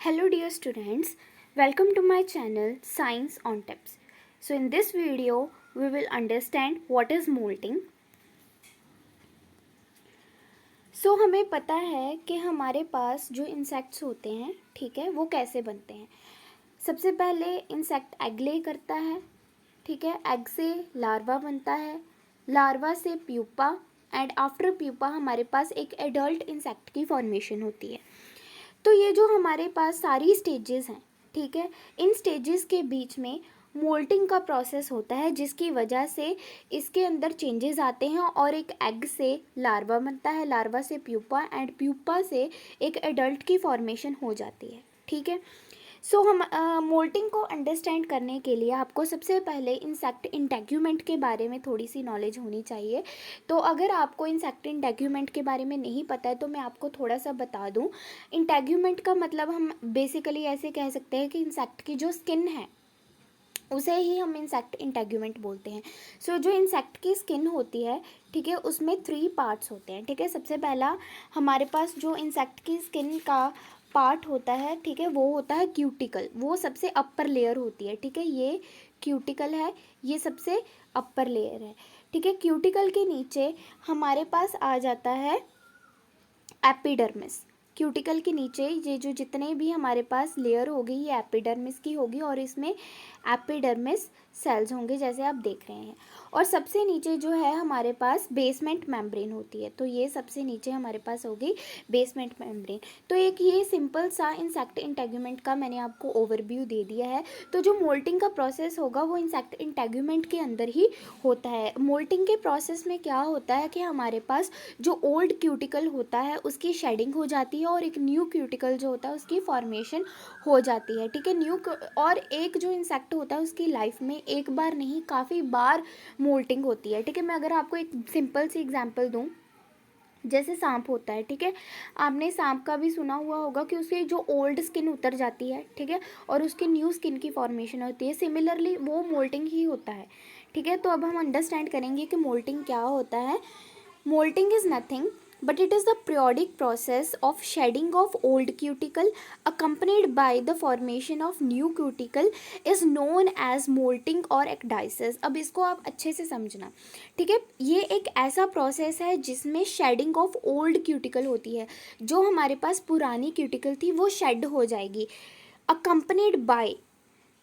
Hello dear students, welcome to my channel Science on Tips. So in this video we will understand what is molting. So हमें पता है कि हमारे पास जो insects होते हैं, ठीक है, वो कैसे बनते हैं. सबसे पहले इंसेक्ट एग ले करता है, ठीक है. एग से लार्वा बनता है, लार्वा से प्यूपा एंड आफ्टर प्यूपा हमारे पास एक एडल्ट इंसेक्ट की फॉर्मेशन होती है. तो ये जो हमारे पास सारी स्टेजेस हैं, ठीक है, इन स्टेजेस के बीच में मोल्टिंग का प्रोसेस होता है जिसकी वजह से इसके अंदर चेंजेस आते हैं और एक एग से लार्वा बनता है, लार्वा से प्यूपा एंड प्यूपा से एक एडल्ट की फॉर्मेशन हो जाती है, ठीक है. सो हम मोल्टिंग को अंडरस्टैंड करने के लिए आपको सबसे पहले इंसेक्ट इंटेग्यूमेंट के बारे में थोड़ी सी नॉलेज होनी चाहिए. तो अगर आपको इंसेक्ट इंटेग्यूमेंट के बारे में नहीं पता है तो मैं आपको थोड़ा सा बता दूं. इंटेग्यूमेंट का मतलब हम बेसिकली ऐसे कह सकते हैं कि इंसेक्ट की जो स्किन है उसे ही हम इंसेक्ट इंटेग्यूमेंट बोलते हैं. सो जो इंसेक्ट की स्किन होती है, ठीक है, उसमें 3 पार्ट्स होते हैं, ठीक है. सबसे पहला हमारे पास जो इंसेक्ट की स्किन का पार्ट होता है, ठीक है, वो होता है क्यूटिकल. वो सबसे अपर लेयर होती है, ठीक है. ये क्यूटिकल है, ये सबसे अपर लेयर है, ठीक है. क्यूटिकल के नीचे हमारे पास आ जाता है एपिडर्मिस. क्यूटिकल के नीचे ये जो जितने भी हमारे पास लेयर होगी ये एपिडर्मिस की होगी और इसमें एपिडर्मिस सेल्स होंगे जैसे आप देख रहे हैं. और सबसे नीचे जो है हमारे पास बेसमेंट मेम्ब्रेन होती है. तो ये सबसे नीचे हमारे पास होगी बेसमेंट मेम्ब्रेन. तो एक ये सिंपल सा इंसेक्ट इंटेग्यूमेंट का मैंने आपको ओवरव्यू दे दिया है. तो जो मोल्टिंग का प्रोसेस होगा वो इंसेक्ट इंटेग्यूमेंट के अंदर ही होता है. मोल्टिंग के प्रोसेस में क्या होता है कि हमारे पास जो ओल्ड क्यूटिकल होता है उसकी शेडिंग हो जाती है और एक न्यू क्यूटिकल जो होता है उसकी फॉर्मेशन हो जाती है, ठीक है. और एक जो इंसेक्ट होता है उसकी लाइफ में एक बार नहीं काफ़ी बार मोल्टिंग होती है, ठीक है. मैं अगर आपको एक सिंपल सी एग्जांपल दूं, जैसे सांप होता है, ठीक है. आपने सांप का भी सुना हुआ होगा कि उसकी जो ओल्ड स्किन उतर जाती है, ठीक है, और उसकी न्यू स्किन की फॉर्मेशन होती है. सिमिलरली वो मोल्टिंग ही होता है, ठीक है. तो अब हम अंडरस्टैंड करेंगे कि मोल्टिंग क्या होता है. Molting is nothing but it is the periodic process of shedding of old cuticle accompanied by the formation of new cuticle is known as molting or ecdysis. अब इसको आप अच्छे से समझना, ठीक है. ये एक ऐसा प्रोसेस है जिसमें शेडिंग ऑफ ओल्ड क्यूटिकल होती है. जो हमारे पास पुरानी क्यूटिकल थी वो शेड हो जाएगी. Accompanied by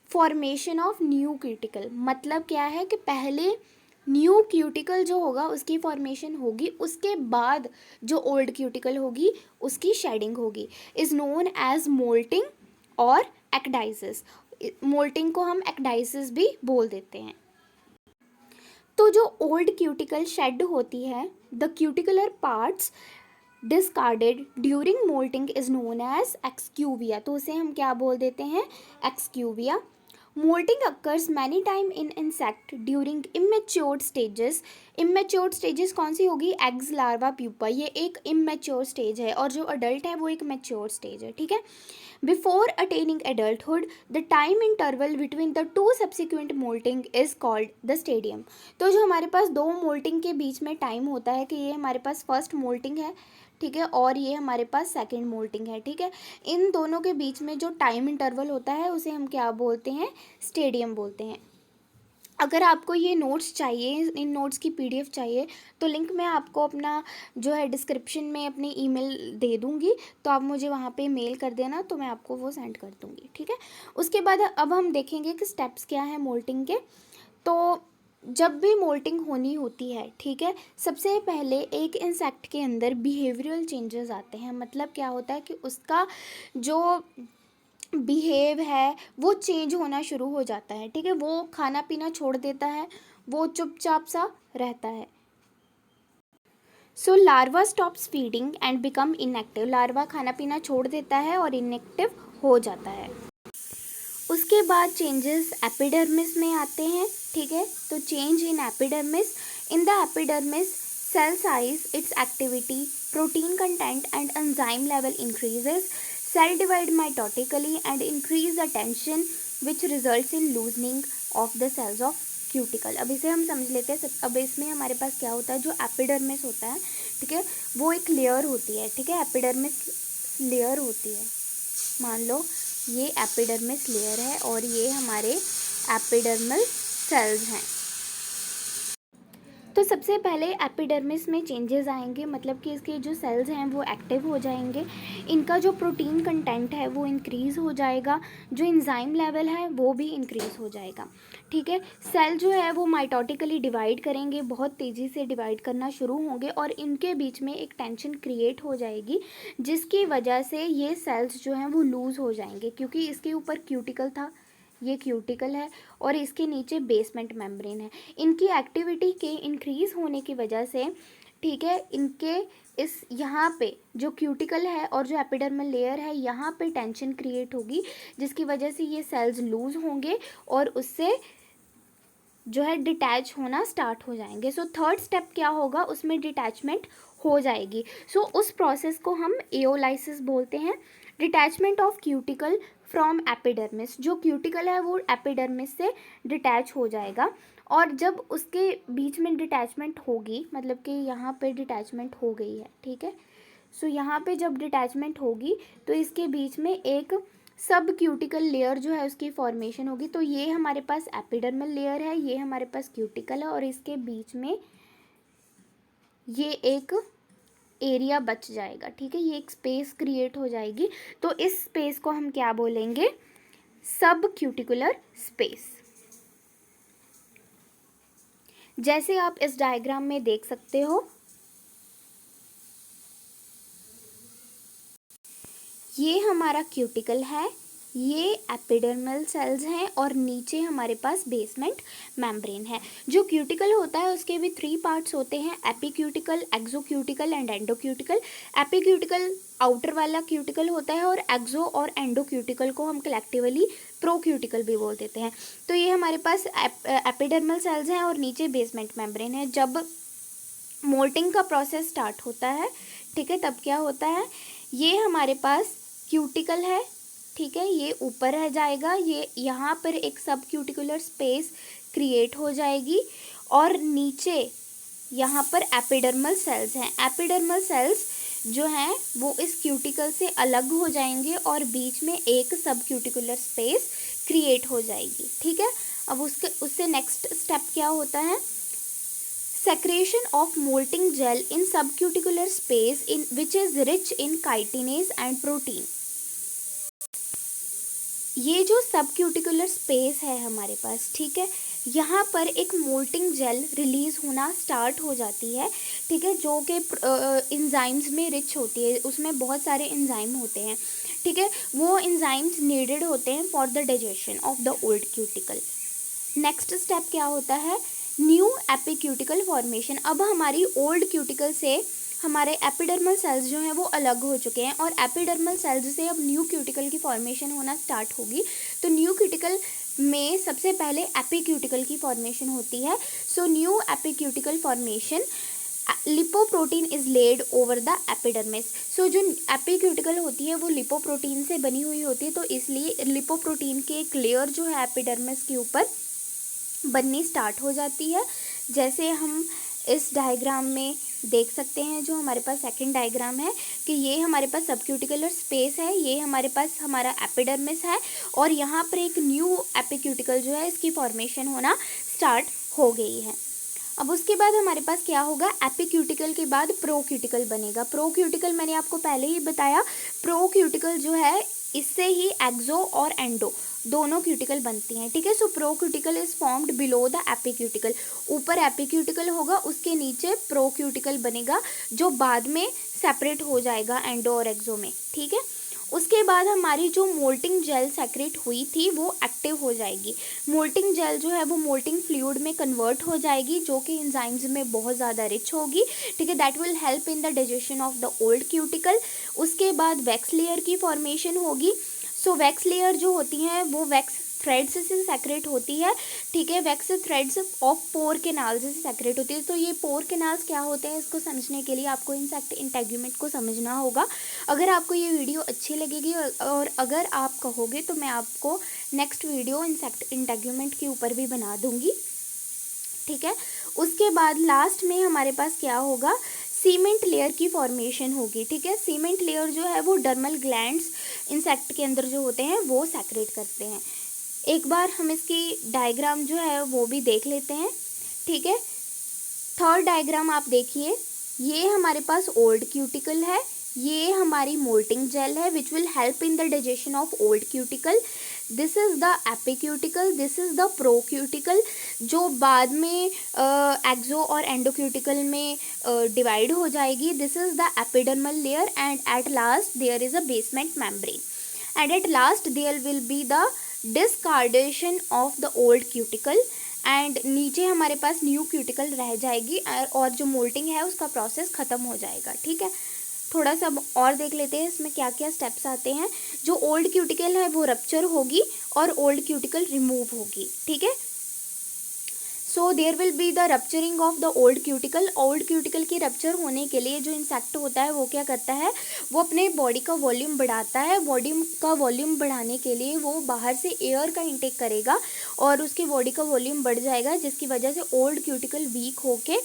formation of new cuticle मतलब क्या है कि पहले न्यू क्यूटिकल जो होगा उसकी फॉर्मेशन होगी, उसके बाद जो ओल्ड क्यूटिकल होगी उसकी शेडिंग होगी. इज़ नोन एज मोल्टिंग और एक्डाइसिस. मोल्टिंग को हम एक्डाइसिस भी बोल देते हैं. तो जो ओल्ड क्यूटिकल शेड होती है, the cuticular parts discarded during moulting is known as exuviae. तो उसे हम क्या बोल देते हैं, एक्सक्यूविया. Molting occurs many time in insect during immature stages. Immature stages कौन सी होगी, एग्स, लार्वा, प्यूपा. ये एक immature stage है और जो adult है वो एक mature stage है, ठीक है. Before attaining adulthood, the time interval between the two subsequent molting is called the stadium. तो जो हमारे पास दो मोल्टिंग के बीच में टाइम होता है कि ये हमारे पास फर्स्ट मोल्टिंग है, ठीक है, और ये हमारे पास सेकंड मोल्टिंग है, ठीक है. इन दोनों के बीच में जो टाइम इंटरवल होता है उसे हम क्या बोलते हैं, स्टेडियम बोलते हैं. अगर आपको ये नोट्स चाहिए, इन नोट्स की पीडीएफ चाहिए तो लिंक मैं आपको अपना जो है डिस्क्रिप्शन में अपनी ईमेल दे दूँगी. तो आप मुझे वहाँ पे मेल कर देना तो मैं आपको वो सेंड कर दूँगी, ठीक है. उसके बाद अब हम देखेंगे कि स्टेप्स क्या हैं मोल्टिंग के. तो जब भी मोल्टिंग होनी होती है, ठीक है, सबसे पहले एक इंसेक्ट के अंदर बिहेवियरल चेंजेस आते हैं. मतलब क्या होता है कि उसका जो बिहेव है वो चेंज होना शुरू हो जाता है, ठीक है. वो खाना पीना छोड़ देता है, वो चुपचाप सा रहता है. So larva stops feeding and become inactive. Larva खाना पीना छोड़ देता है और इनएक्टिव हो जाता है. उसके बाद चेंजेस एपिडर्मिस में आते हैं, ठीक है. तो change in epidermis. In the epidermis cell size, its activity, protein content and enzyme level increases. Cell divide mitotically and increase the tension which results in loosening of the cells of cuticle. अब इसे हम समझ लेते हैं. अब इसमें हमारे पास क्या होता है, जो एपिडर्मिस होता है, ठीक है, वो एक लेयर होती है, ठीक है, एपिडर्मिस लेयर होती है. मान लो ये एपिडर्मिस लेयर है और ये हमारे एपिडर्मल सेल्स हैं। तो सबसे पहले एपिडर्मिस में चेंजेस आएंगे, मतलब कि इसके जो सेल्स हैं वो एक्टिव हो जाएंगे, इनका जो प्रोटीन कंटेंट है वो इंक्रीज़ हो जाएगा, जो एंजाइम लेवल है वो भी इंक्रीज़ हो जाएगा। ठीक है, सेल जो है वो माइटोटिकली डिवाइड करेंगे, बहुत तेज़ी से डिवाइड करना शुरू होंगे और इनके बीच में एक टेंशन क्रिएट हो जाएगी, जिसकी वजह से ये सेल्स जो हैं वो लूज़ हो जाएंगे, क्योंकि इसके ऊपर क्यूटिकल था, ये क्यूटिकल है और इसके नीचे बेसमेंट मेम्ब्रेन है। इनकी एक्टिविटी के इंक्रीज़ होने की वजह से, ठीक है, इनके इस यहाँ पे जो क्यूटिकल है और जो एपिडर्मल लेयर है यहाँ पे टेंशन क्रिएट होगी, जिसकी वजह से ये सेल्स लूज़ होंगे और उससे जो है डिटैच होना स्टार्ट हो जाएंगे। सो थर्ड स्टेप क्या होगा, उसमें डिटैचमेंट हो जाएगी। सो उस प्रोसेस को हम एओलाइसिस बोलते हैं, detachment of cuticle from epidermis. जो क्यूटिकल है वो एपिडर्मिस से डिटैच हो जाएगा और जब उसके बीच में डिटैचमेंट होगी, मतलब कि यहाँ पे डिटैचमेंट हो गई है, ठीक है, सो यहाँ पे जब डिटैचमेंट होगी तो इसके बीच में एक सब क्यूटिकल लेयर जो है उसकी फॉर्मेशन होगी। तो ये हमारे पास एपिडर्मल लेयर है, ये हमारे पास क्यूटिकल है और इसके बीच में ये एक एरिया बच जाएगा। ठीक है, ये एक स्पेस क्रिएट हो जाएगी। तो इस स्पेस को हम क्या बोलेंगे, सब क्यूटिकुलर स्पेस। जैसे आप इस डायग्राम में देख सकते हो, ये हमारा क्यूटिकल है, ये एपिडर्मल सेल्स हैं और नीचे हमारे पास बेसमेंट मेम्ब्रेन है। जो क्यूटिकल होता है उसके भी 3 पार्ट्स होते हैं, एपीक्यूटिकल, एक्सोक्यूटिकल एंड एंडोक्यूटिकल। एपीक्यूटिकल आउटर वाला क्यूटिकल होता है और एक्सो और एंडोक्यूटिकल को हम कलेक्टिवली प्रोक्यूटिकल भी बोल देते हैं। तो ये हमारे पास एपिडर्मल सेल्स हैं और नीचे बेसमेंट मेम्ब्रेन है। जब मोल्टिंग का प्रोसेस स्टार्ट होता है, ठीक है, तब क्या होता है, ये हमारे पास क्यूटिकल है, ठीक है, ये ऊपर रह जाएगा, ये यहाँ पर एक सब क्यूटिकुलर स्पेस क्रिएट हो जाएगी और नीचे यहाँ पर एपिडर्मल सेल्स हैं। एपिडर्मल सेल्स जो हैं वो इस क्यूटिकल से अलग हो जाएंगे और बीच में एक सब क्यूटिकुलर स्पेस क्रिएट हो जाएगी। ठीक है, अब उससे नेक्स्ट स्टेप क्या होता है, secretion of molting gel in subcuticular space in which is rich in chitinase and protein। ये जो सबक्यूटिकुलर स्पेस है हमारे पास, ठीक है, यहाँ पर एक मोल्टिंग जेल रिलीज होना स्टार्ट हो जाती है, ठीक है, जो कि एंजाइम्स में रिच होती है, उसमें बहुत सारे एंजाइम होते हैं, ठीक है, वो एंजाइम्स नीडेड होते हैं for the digestion of the old cuticle. Next step क्या होता है, न्यू एपिक्यूटिकल फॉर्मेशन। अब हमारी ओल्ड क्यूटिकल से हमारे एपिडर्मल सेल्स जो हैं वो अलग हो चुके हैं और एपिडर्मल सेल्स से अब न्यू क्यूटिकल की फॉर्मेशन होना स्टार्ट होगी। तो न्यू क्यूटिकल में सबसे पहले एपिक्यूटिकल की फॉर्मेशन होती है। So new epicuticle formation, lipoprotein is laid over the epidermis. So जो एपिक्यूटिकल होती है वो लिपोप्रोटीन से बनी हुई होती है, तो इसलिए लिपोप्रोटीन की एक लेयर जो है एपिडर्मिस के ऊपर बननी स्टार्ट हो जाती है। जैसे हम इस डायग्राम में देख सकते हैं, जो हमारे पास सेकंड डायग्राम है, कि ये हमारे पास सबक्यूटिकुलर स्पेस है, ये हमारे पास हमारा एपिडर्मिस है और यहाँ पर एक न्यू एपिक्यूटिकल जो है इसकी फॉर्मेशन होना स्टार्ट हो गई है। अब उसके बाद हमारे पास क्या होगा, एपिक्यूटिकल के बाद प्रोक्यूटिकल बनेगा। प्रोक्यूटिकल मैंने आपको पहले ही बताया, प्रोक्यूटिकल जो है इससे ही एक्सो और एंडो दोनों क्यूटिकल बनती हैं। ठीक है, सो प्रोक्यूटिकल इज फॉर्म्ड बिलो द एपिक्यूटिकल। ऊपर एपिक्यूटिकल होगा, उसके नीचे प्रोक्यूटिकल बनेगा जो बाद में सेपरेट हो जाएगा एंडो और एक्सो में। ठीक है, उसके बाद हमारी जो मोल्टिंग जेल सेक्रेट हुई थी वो एक्टिव हो जाएगी। मोल्टिंग जेल जो है वो मोल्टिंग फ्लूइड में कन्वर्ट हो जाएगी, जो कि एंजाइम्स में बहुत ज़्यादा रिच होगी। ठीक है, that will help in the digestion of the old cuticle. उसके बाद वैक्स लेयर की फॉर्मेशन होगी। सो वैक्स लेयर जो होती हैं वो वैक्स थ्रेड्स से सेक्रेट होती है। ठीक है, wax threads of pore canals से सेक्रेट होती है। तो ये पोर केनाल्स क्या होते हैं, इसको समझने के लिए आपको इंसेक्ट इंटेगुमेंट को समझना होगा। अगर आपको ये वीडियो अच्छी लगेगी और अगर आप कहोगे तो मैं आपको नेक्स्ट वीडियो इंसेक्ट इंटेगुमेंट के ऊपर भी बना दूंगी। ठीक है, उसके बाद लास्ट में हमारे पास क्या होगा, सीमेंट लेयर की फॉर्मेशन होगी। ठीक है, सीमेंट लेयर जो है वो डर्मल ग्लैंड्स इंसेक्ट के अंदर जो होते हैं वो सेक्रेट करते हैं। एक बार हम इसकी डायग्राम जो है वो भी देख लेते हैं, ठीक है। थर्ड डायग्राम आप देखिए, ये हमारे पास ओल्ड क्यूटिकल है, ये हमारी मोल्टिंग जेल है which will help in the digestion of old cuticle. This is the epicuticle, this is the procuticle, जो बाद में एक्सो और एंडोक्यूटिकल में डिवाइड हो जाएगी। This is the epidermal layer and at last there is a basement membrane and at last there will be the discardation of the old cuticle and नीचे हमारे पास new cuticle रह जाएगी और जो मोल्टिंग है उसका प्रोसेस ख़त्म हो जाएगा, ठीक है। थोड़ा सा और देख लेते हैं इसमें क्या क्या स्टेप्स आते हैं। जो ओल्ड क्यूटिकल है वो रप्चर होगी और ओल्ड क्यूटिकल रिमूव होगी, ठीक है। So there will be the rupturing of the old cuticle. Old cuticle की रप्चर होने के लिए जो इंसेक्ट होता है वो क्या करता है, वो अपने बॉडी का वॉल्यूम बढ़ाता है। बॉडी का वॉल्यूम बढ़ाने के लिए वो बाहर से एयर का इंटेक करेगा और उसकी बॉडी का वॉल्यूम बढ़ जाएगा, जिसकी वजह से ओल्ड क्यूटिकल वीक होके,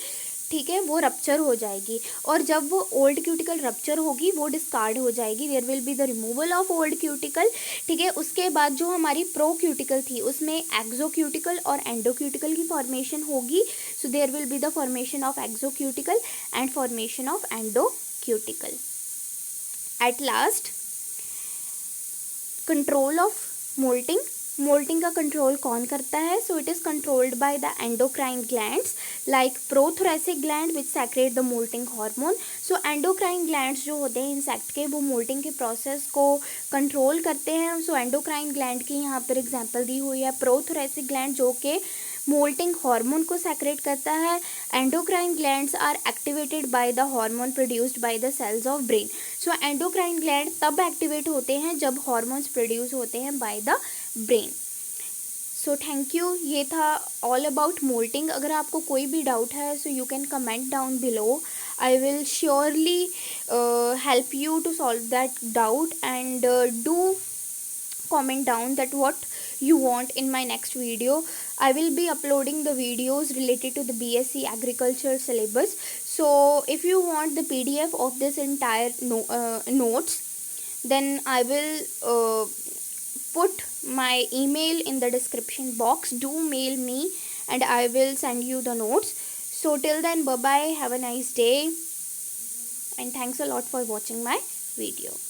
ठीक है, वो रप्चर हो जाएगी। और जब वो ओल्ड क्यूटिकल रप्चर होगी वो डिस्कार्ड हो जाएगी। There will be the removal of old cuticle, ठीक है। उसके बाद जो हमारी प्रो क्यूटिकल थी उसमें एक्सो क्यूटिकल और एंडो क्यूटिकल की फॉर्मेशन होगी। So there will be the formation of exocuticle and formation of endocuticle. At last control of molting. Molting का कंट्रोल कौन करता है? So it is controlled by the endocrine glands like prothoracic gland which secrete the molting hormone. So endocrine glands जो होते हैं insect के, वो moulting के प्रोसेस को कंट्रोल करते हैं। सो एंडोक्राइन ग्लैंड की यहाँ पर एग्जांपल दी हुई है प्रोथोरेसिक ग्लैंड, जो कि मोल्टिंग हार्मोन को सेक्रेट करता है। Endocrine glands are activated by the hormone produced by the cells of brain. So endocrine gland तब एक्टिवेट होते हैं जब हार्मोन्स प्रोड्यूस होते हैं by the brain. So thank you, ये था ऑल अबाउट मोल्टिंग। अगर आपको कोई भी डाउट है so you can comment down below. I will surely help you to solve that doubt and do comment down that what you want in my next video. I will be uploading the videos related to the BSc agriculture syllabus. So if you want the PDF of this entire notes, then I will put my email in the description box. Do mail me and I will send you the notes. So till then, bye bye, have a nice day and thanks a lot for watching my video.